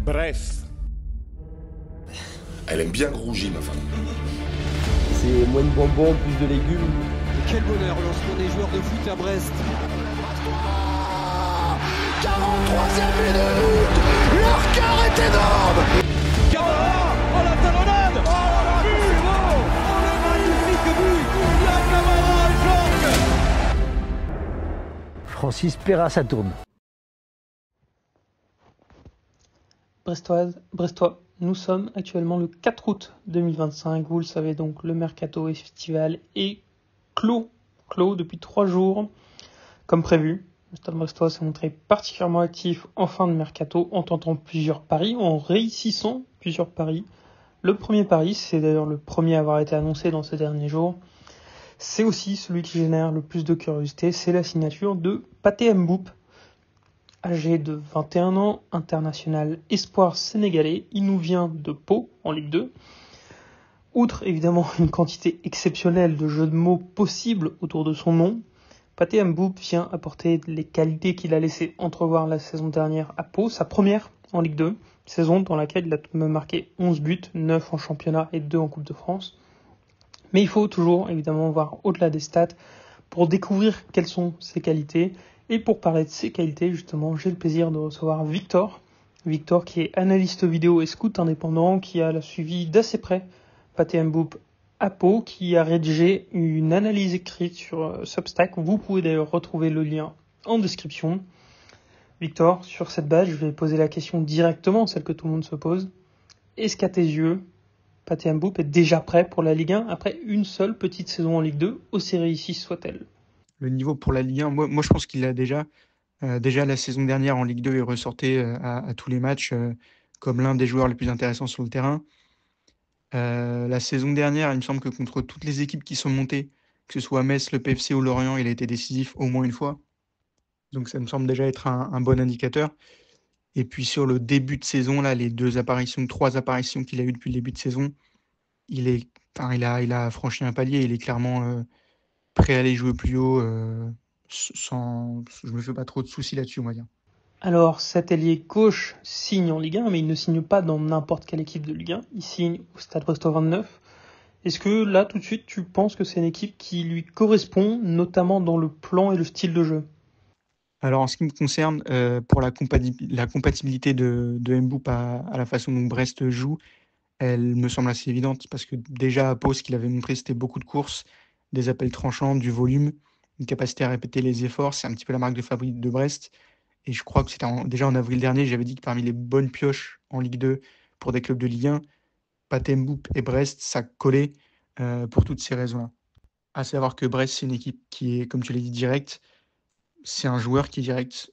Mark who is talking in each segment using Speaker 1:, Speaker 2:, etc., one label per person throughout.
Speaker 1: Brest.
Speaker 2: Elle aime bien rougir, ma femme.
Speaker 3: C'est moins de bonbons, plus de légumes.
Speaker 4: Quel bonheur lorsqu'on est joueur de foot à Brest.
Speaker 5: 43e minute. Leur cœur est énorme.
Speaker 4: Camara, oh la talonnade, oh la but, oh le magnifique but. Il y a Camara, Jorge.
Speaker 3: Francis Perra, ça tourne.
Speaker 6: Brestois, nous sommes actuellement le 4 août 2025. Vous le savez donc, le mercato estival est clos depuis 3 jours, comme prévu. Le Stade Brestois s'est montré particulièrement actif en fin de mercato, en tentant plusieurs paris, en réussissant plusieurs paris. Le premier pari, c'est d'ailleurs le premier à avoir été annoncé dans ces derniers jours. C'est aussi celui qui génère le plus de curiosité, c'est la signature de Pathé Mboup. Âgé de 21 ans, international espoir sénégalais, il nous vient de Pau, en Ligue 2. Outre évidemment une quantité exceptionnelle de jeux de mots possibles autour de son nom, Pathé Mboup vient apporter les qualités qu'il a laissé entrevoir la saison dernière à Pau, sa première en Ligue 2, saison dans laquelle il a tout de même marqué 11 buts, 9 en championnat et 2 en Coupe de France. Mais il faut toujours évidemment voir au-delà des stats pour découvrir quelles sont ses qualités. Et pour parler de ses qualités, justement, j'ai le plaisir de recevoir Victor. Victor qui est analyste vidéo et scout indépendant, qui a suivi d'assez près Pathé Mboup à Pau, qui a rédigé une analyse écrite sur Substack. Vous pouvez d'ailleurs retrouver le lien en description. Victor, sur cette base, je vais poser la question directement, celle que tout le monde se pose. Est-ce qu'à tes yeux, Pathé Mboup est déjà prêt pour la Ligue 1 après une seule petite saison en Ligue 2, aussi réussie soit-elle?
Speaker 7: Le niveau pour la Ligue 1, moi je pense qu'il l'a déjà. Déjà la saison dernière en Ligue 2, il ressortait à tous les matchs comme l'un des joueurs les plus intéressants sur le terrain. La saison dernière, il me semble que contre toutes les équipes qui sont montées, que ce soit Metz, le PFC ou Lorient, il a été décisif au moins une fois. Donc ça me semble déjà être un bon indicateur. Et puis sur le début de saison, là, les 3 apparitions qu'il a eues depuis le début de saison, il a franchi un palier. Il est clairement prêt à aller jouer plus haut. Je me fais pas trop de soucis là-dessus, on va dire.
Speaker 6: Alors, cet ailier gauche signe en Ligue 1, mais il ne signe pas dans n'importe quelle équipe de Ligue 1. Il signe au Stade Brestois 29. Est-ce que là, tout de suite, tu penses que c'est une équipe qui lui correspond, notamment dans le plan et le style de jeu?
Speaker 7: Alors, en ce qui me concerne, pour la compatibilité de Mboup à la façon dont Brest joue, elle me semble assez évidente parce que déjà à Pau, ce qu'il avait montré, c'était beaucoup de courses, des appels tranchants, du volume, une capacité à répéter les efforts. C'est un petit peu la marque de fabrique de Brest. Et je crois que c'était déjà en avril dernier, j'avais dit que parmi les bonnes pioches en Ligue 2 pour des clubs de Ligue 1, Pathé Mboup et Brest, ça collait pour toutes ces raisons-là. À savoir que Brest, c'est une équipe qui est, comme tu l'as dit, directe. C'est un joueur qui est direct.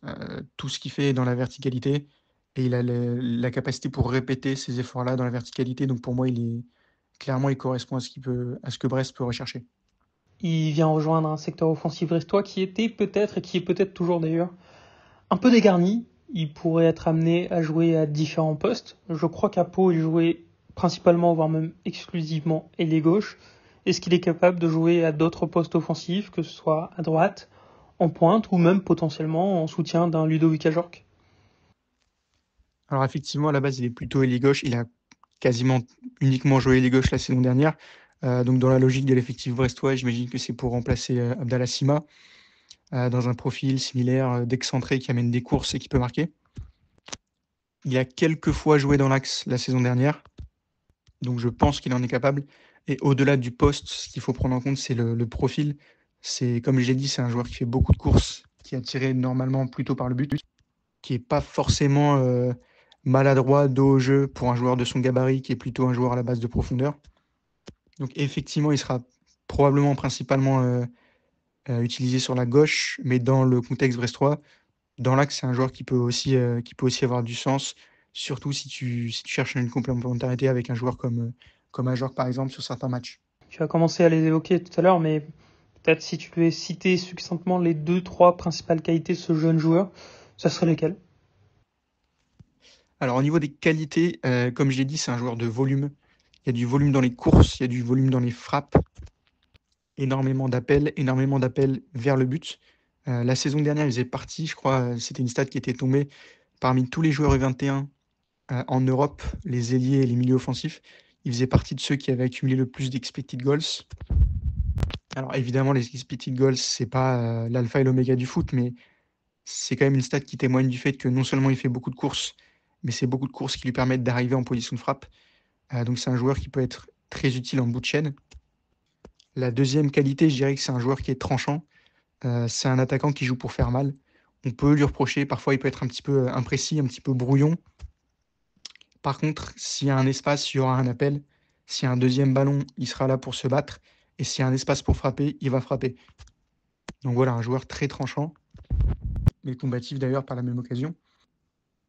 Speaker 7: Tout ce qu'il fait est dans la verticalité. Et il a la capacité pour répéter ces efforts-là dans la verticalité. Donc pour moi, clairement, il correspond à ce que Brest peut rechercher.
Speaker 6: Il vient rejoindre un secteur offensif brestois qui était peut-être, et qui est peut-être toujours d'ailleurs, un peu dégarni. Il pourrait être amené à jouer à différents postes. Je crois qu'à Pau, il jouait principalement, voire même exclusivement, ailier gauche. Est-ce qu'il est capable de jouer à d'autres postes offensifs, que ce soit à droite, en pointe, ou même potentiellement en soutien d'un Ludovic Ajorc?
Speaker 7: Alors effectivement, à la base, il est plutôt ailier gauche. Il a quasiment uniquement joué ailier gauche la saison dernière. Donc dans la logique de l'effectif brestois, j'imagine que c'est pour remplacer Abdallah Sima dans un profil similaire d'excentré qui amène des courses et qui peut marquer. Il a quelques fois joué dans l'axe la saison dernière, donc je pense qu'il en est capable. Et au-delà du poste, ce qu'il faut prendre en compte, c'est le profil. C'est, comme je l'ai dit, c'est un joueur qui fait beaucoup de courses, qui est attiré normalement plutôt par le but, qui n'est pas forcément maladroit dos au jeu pour un joueur de son gabarit, qui est plutôt un joueur à la base de profondeur. Donc effectivement, il sera probablement principalement utilisé sur la gauche, mais dans le contexte brestois, dans l'axe, c'est un joueur qui peut aussi avoir du sens, surtout si tu cherches une complémentarité avec un joueur comme Ajorc, par exemple, sur certains matchs.
Speaker 6: Tu as commencé à les évoquer tout à l'heure, mais peut-être si tu devais citer succinctement les 2-3 principales qualités de ce jeune joueur, ça serait lesquelles?
Speaker 7: Alors au niveau des qualités, comme je l'ai dit, c'est un joueur de volume. Il y a du volume dans les courses, il y a du volume dans les frappes, énormément d'appels vers le but. La saison dernière, il faisait partie, je crois, c'était une stat qui était tombée parmi tous les joueurs U21 en Europe, les ailiers et les milieux offensifs, il faisait partie de ceux qui avaient accumulé le plus d'expected goals. Alors évidemment, les expected goals, c'est pas l'alpha et l'oméga du foot, mais c'est quand même une stat qui témoigne du fait que non seulement il fait beaucoup de courses, mais c'est beaucoup de courses qui lui permettent d'arriver en position de frappe. Donc c'est un joueur qui peut être très utile en bout de chaîne. La deuxième qualité, je dirais que c'est un joueur qui est tranchant. C'est un attaquant qui joue pour faire mal. On peut lui reprocher, parfois il peut être un petit peu imprécis, un petit peu brouillon. Par contre, s'il y a un espace, il y aura un appel. S'il y a un deuxième ballon, il sera là pour se battre. Et s'il y a un espace pour frapper, il va frapper. Donc voilà, un joueur très tranchant, mais combatif d'ailleurs par la même occasion.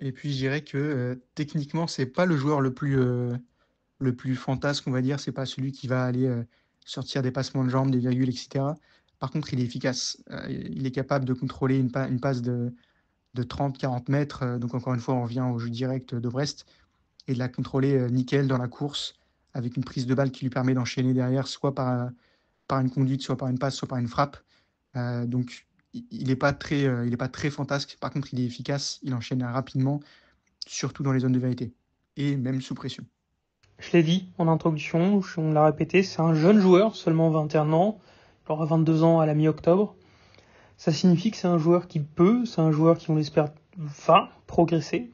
Speaker 7: Et puis je dirais que techniquement, c'est pas le joueur le plus fantasque, on va dire. C'est pas celui qui va aller sortir des passements de jambes, des virgules, etc. Par contre, il est efficace. Il est capable de contrôler une passe de 30-40 mètres. Donc encore une fois, on revient au jeu direct de Brest. Et de la contrôler nickel dans la course, avec une prise de balle qui lui permet d'enchaîner derrière, soit par une conduite, soit par une passe, soit par une frappe. Donc il n'est pas très fantasque. Par contre, il est efficace. Il enchaîne rapidement, surtout dans les zones de vérité. Et même sous pression.
Speaker 6: Je l'ai dit en introduction, on l'a répété, c'est un jeune joueur, seulement 21 ans. Il aura 22 ans à la mi-octobre. Ça signifie que c'est un joueur c'est un joueur qui, on l'espère, va progresser.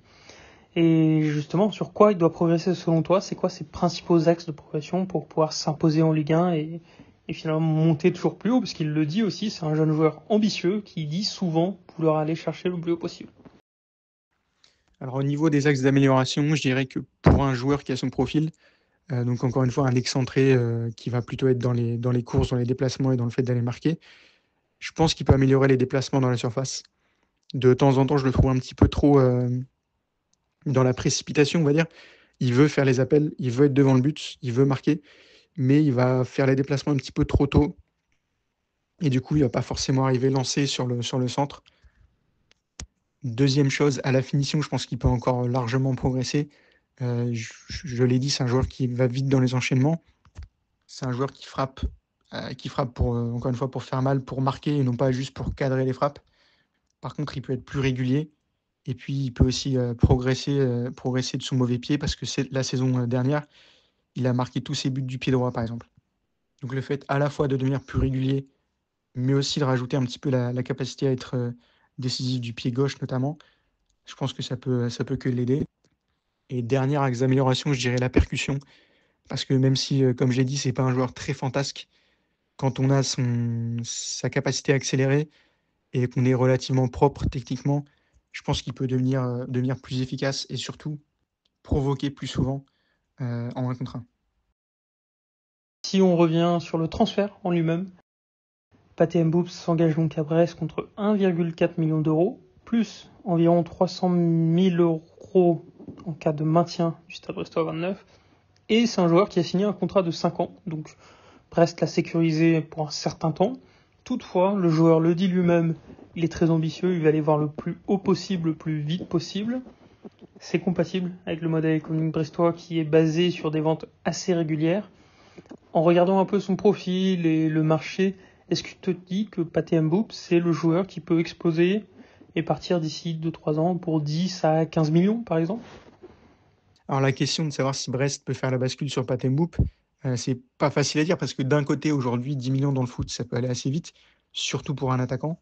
Speaker 6: Et justement, sur quoi il doit progresser selon toi? C'est quoi ses principaux axes de progression pour pouvoir s'imposer en Ligue 1 et finalement monter toujours plus haut? Parce qu'il le dit aussi, c'est un jeune joueur ambitieux qui dit souvent vouloir aller chercher le plus haut possible.
Speaker 7: Alors au niveau des axes d'amélioration, je dirais que pour un joueur qui a son profil, donc encore une fois un excentré qui va plutôt être dans les courses, dans les déplacements et dans le fait d'aller marquer, je pense qu'il peut améliorer les déplacements dans la surface. De temps en temps, je le trouve un petit peu trop dans la précipitation, on va dire. Il veut faire les appels, il veut être devant le but, il veut marquer, mais il va faire les déplacements un petit peu trop tôt. Et du coup, il ne va pas forcément arriver lancé sur le centre. Deuxième chose, à la finition, je pense qu'il peut encore largement progresser. Je l'ai dit, c'est un joueur qui va vite dans les enchaînements. C'est un joueur qui frappe pour, encore une fois, pour faire mal, pour marquer, et non pas juste pour cadrer les frappes. Par contre, il peut être plus régulier. Et puis, il peut aussi progresser de son mauvais pied, parce que la saison dernière, il a marqué tous ses buts du pied droit, par exemple. Donc, le fait à la fois de devenir plus régulier, mais aussi de rajouter un petit peu la capacité à être décisif du pied gauche, notamment, je pense que ça peut que l'aider. Et dernier axe d'amélioration, je dirais la percussion. Parce que même si, comme j'ai dit, c'est pas un joueur très fantasque, quand on a sa capacité à accélérer et qu'on est relativement propre techniquement, je pense qu'il peut devenir plus efficace et surtout provoquer plus souvent en 1 contre 1.
Speaker 6: Si on revient sur le transfert en lui-même, Pathé Mboup s'engage donc à Brest contre 1,4 million d'euros, plus environ 300 000 euros en cas de maintien du Stade Brestois 29. Et c'est un joueur qui a signé un contrat de 5 ans, donc Brest l'a sécurisé pour un certain temps. Toutefois, le joueur le dit lui-même, il est très ambitieux, il va aller voir le plus haut possible, le plus vite possible. C'est compatible avec le modèle économique brestois qui est basé sur des ventes assez régulières. En regardant un peu son profil et le marché, est-ce que tu te dis que Pathé Mboup, c'est le joueur qui peut exploser et partir d'ici 2-3 ans pour 10 à 15 millions, par exemple?
Speaker 7: Alors la question de savoir si Brest peut faire la bascule sur Pathé Mboup, c'est pas facile à dire, parce que d'un côté, aujourd'hui, 10 millions dans le foot, ça peut aller assez vite, surtout pour un attaquant.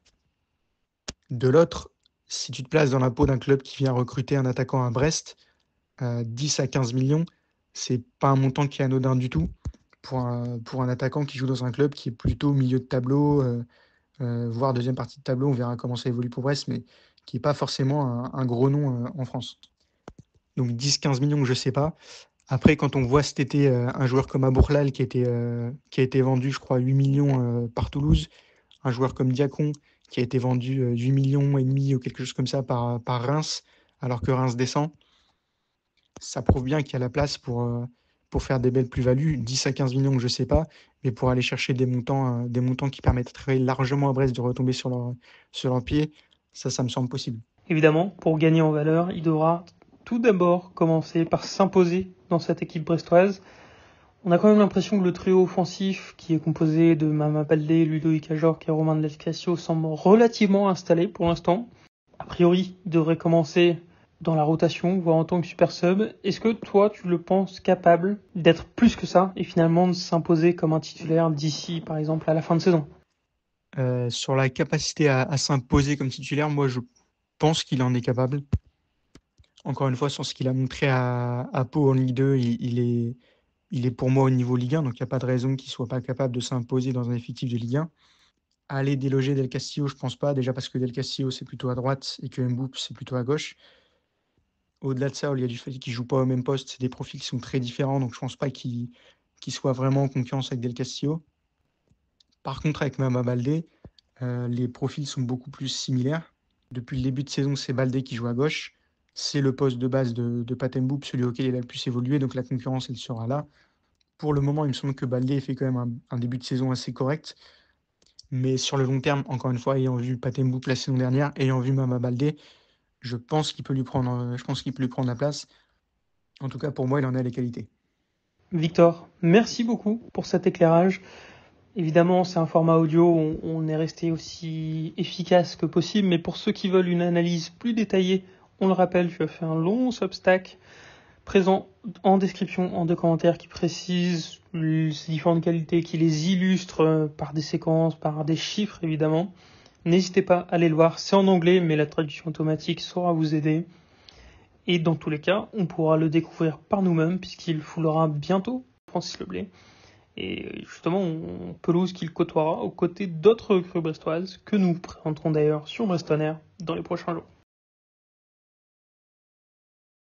Speaker 7: De l'autre, si tu te places dans la peau d'un club qui vient recruter un attaquant à Brest, 10 à 15 millions, c'est pas un montant qui est anodin du tout pour un attaquant qui joue dans un club qui est plutôt milieu de tableau, voire deuxième partie de tableau. On verra comment ça évolue pour Brest, mais qui n'est pas forcément un gros nom en France. Donc 10-15 millions, je ne sais pas. Après, quand on voit cet été un joueur comme Abourlal qui a été vendu, je crois, 8 millions par Toulouse, un joueur comme Diacon qui a été vendu 8 millions et demi ou quelque chose comme ça par Reims, alors que Reims descend, ça prouve bien qu'il y a la place pour faire des belles plus-values. 10 à 15 millions, je ne sais pas, mais pour aller chercher des montants qui permettraient largement à Brest de retomber sur leur pied, ça me semble possible.
Speaker 6: Évidemment, pour gagner en valeur, il devra tout d'abord commencer par s'imposer dans cette équipe brestoise. On a quand même l'impression que le trio offensif, qui est composé de Mama Baldé, Ludovic Ajorc et Romain Del Casio, semble relativement installé pour l'instant. A priori, il devrait commencer dans la rotation, voire en tant que super sub. Est-ce que toi, tu le penses capable d'être plus que ça et finalement de s'imposer comme un titulaire d'ici, par exemple, à la fin de saison?
Speaker 7: Sur la capacité à s'imposer comme titulaire, moi je pense qu'il en est capable. Encore une fois, sur ce qu'il a montré à Pau en Ligue 2, il est pour moi au niveau Ligue 1, donc il n'y a pas de raison qu'il ne soit pas capable de s'imposer dans un effectif de Ligue 1. Aller déloger Del Castillo, je pense pas, déjà parce que Del Castillo c'est plutôt à droite et que Mboup c'est plutôt à gauche. Au-delà de ça, il y a du fait qu'ils ne jouent pas au même poste, c'est des profils qui sont très différents, donc je ne pense pas qu'il soit vraiment en concurrence avec Del Castillo. Par contre, avec Mama Baldé, les profils sont beaucoup plus similaires. Depuis le début de saison, c'est Baldé qui joue à gauche. C'est le poste de base de Pathé Mboup, celui auquel il a le plus évolué, donc la concurrence, elle sera là. Pour le moment, il me semble que Baldé fait quand même un début de saison assez correct. Mais sur le long terme, encore une fois, ayant vu Pathé Mboup la saison dernière, ayant vu Mama Baldé, je pense qu'il peut lui prendre la place. En tout cas, pour moi, il en a les qualités.
Speaker 6: Victor, merci beaucoup pour cet éclairage. Évidemment, c'est un format audio, on est resté aussi efficace que possible, mais pour ceux qui veulent une analyse plus détaillée, on le rappelle, tu as fait un long Substack présent en description, en 2 commentaires qui précisent ces différentes qualités, qui les illustrent par des séquences, par des chiffres évidemment. N'hésitez pas à aller le voir, c'est en anglais, mais la traduction automatique saura vous aider. Et dans tous les cas, on pourra le découvrir par nous-mêmes, puisqu'il foulera bientôt Francis Leblay. Et justement, on pelouse qu'il côtoiera aux côtés d'autres recrues brestoises que nous présenterons d'ailleurs sur Brest On Air dans les prochains jours.